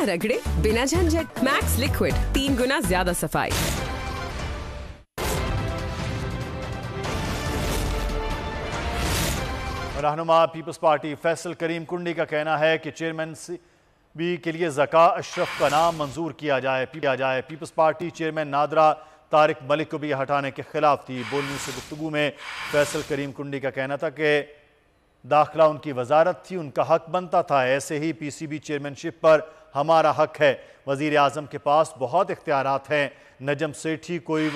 रगड़े, बिना झंझट। मैक्स लिक्विड, 3 गुना ज्यादा सफाई। रहनुमा पीपल्स पार्टी फैसल करीम कुंडी का कहना है कि चेयरमैन बी के लिए ज़का अशरफ का नाम मंजूर किया जाए। पीपल्स पार्टी चेयरमैन नादरा तारिक मलिक को भी हटाने के खिलाफ थी। बोल न्यूज़ से गुफ्तगू में फैसल करीम कुंडी का कहना था कि दाखिला उनकी वजारत थी, उनका हक बनता था, ऐसे ही पीसीबी चेयरमैनशिप पर हमारा हक है। वज़ीर आज़म के पास बहुत इख्तियारात हैं, नजम सेठी कोई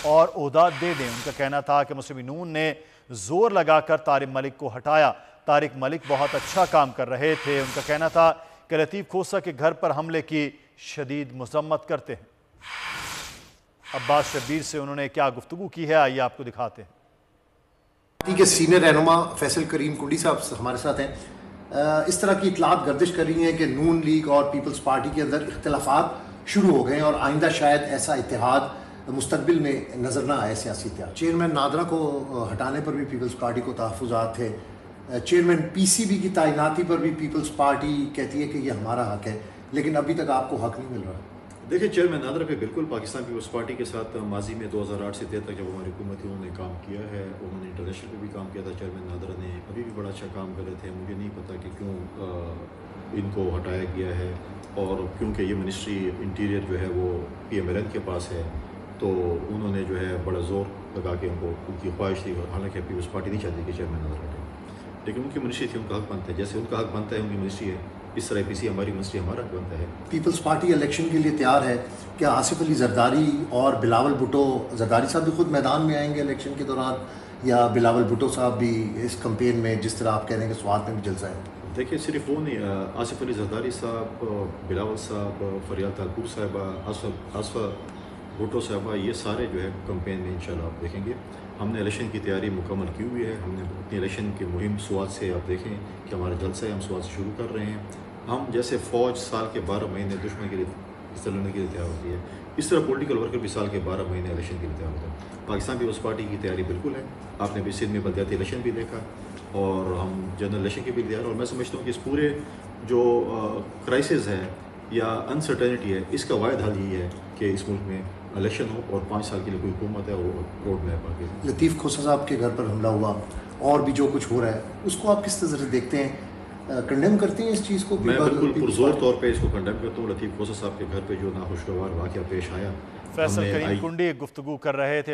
और ओहदा दे दें। उनका कहना था कि मुस्लिम नून ने जोर लगाकर तारिक मलिक को हटाया। तारिक मलिक बहुत अच्छा काम कर रहे थे। उनका कहना था कि लतीफ़ खोसा के घर पर हमले की शदीद मज़म्मत करते हैं। अब्बास शब्बीर से उन्होंने क्या गुफ्तगू की है, आइए आपको दिखाते हैं। पार्टी के सीनियर रहनुमा फैसल करीम कुंडी साहब हमारे साथ हैं। इस तरह की इतलात गर्दिश कर रही हैं कि नून लीग और पीपल्स पार्टी के अंदर इख्तलाफात शुरू हो गए हैं और आइंदा शायद ऐसा इत्तेहाद मुस्तकबिल में नज़र ना आए सियासी इत्तेहाद। चेयरमैन नादरा को हटाने पर भी पीपल्स पार्टी को तहफ़्फ़ुज़ात थे। चेयरमैन पीसीबी की तैनाती पर भी पीपल्स पार्टी कहती है कि ये हमारा हक है, लेकिन अभी तक आपको हक नहीं मिल रहा। देखिए, चेयरमैन नादरा पे बिल्कुल पाकिस्तान पीपल्स पार्टी के साथ माजी में 2008 से 13 तक जब हमारी हुकूमत थी उन्होंने काम किया है। उन्होंने इंटरनेशनल पे भी काम किया था। चेयरमैन नादरा ने अभी भी बड़ा अच्छा काम कर रहे थे। मुझे नहीं पता कि क्यों इनको हटाया गया है, और क्योंकि ये मिनिस्ट्री इंटीरियर जो है वो PMLN के पास है, तो उन्होंने जो है बड़ा ज़ोर लगा के उनकी ख्वाहिश थी। हालांकि पीपल्स पार्टी नहीं चाहती कि चेयरमैन नादरा हटाए, लेकिन उनकी मिनिस्ट्री थी, उनका हक बनता है। जैसे उनका हक बनता है उनकी मिनिस्ट्री है, इस तरह PC हमारी मिनिस्ट्री हमारा हक बनता है। पीपल्स पार्टी इलेक्शन के लिए तैयार है क्या? आसिफ अली जरदारी और बिलावल भुट्टो, जरदारी साहब भी खुद मैदान में आएंगे इलेक्शन के दौरान, या बिलावल भुट्टो साहब भी इस कैंपेन में, जिस तरह आप कह रहे हैं कि स्वात में भी जलसा है? देखिए, सिर्फ वो नहीं, आसिफ अली जरदारी साहब, बिलावल साहब, फरियाल तालपुर साहबा, आसफा भुट्टो साहबा, ये सारे जो है कैंपेन में इंशाल्लाह आप देखेंगे। हमने इलेक्शन की तैयारी मुकम्मल की हुई है। हमने अपनी इलेक्शन की मुहिम स्वात से, आप देखें कि हमारा जलसा है, हम स्वात से शुरू कर रहे हैं। हम जैसे फ़ौज साल के 12 महीने दुश्मन के लिए लड़ने के लिए तैयार होती है, इस तरह पॉलिटिकल वर्कर भी साल के 12 महीने इलेक्शन के लिए तैयार होता है। पाकिस्तान पीपल्स पार्टी की तैयारी बिल्कुल है। आपने भी सिंध में बलदियाती इलेक्शन भी देखा, और हम जनरल इलेक्शन के भी तैयार। और मैं समझता हूँ कि इस पूरे जो क्राइसिस है या अनसर्टेनिटी है, इसका वाहिद हल यही है कि इस मुल्क में इलेक्शन हो और 5 साल के लिए कोई हुकूमत है और रोड मैप आगे। लतीफ़ खोसा साहब के घर पर हमला हुआ और भी जो कुछ हो रहा है, उसको आप किस तरह से देखते हैं? कंडेम करते हैं इस चीज़ को? मैं बिल्कुल पुरजोर तौर पे इसको कंडेम करता हूँ। लतीफ़ खोसा साहब के घर पे जो नाखुशगवार वाक़या पेश आया, फैसल करीम कुंडी गुफ्तगू कर रहे थे।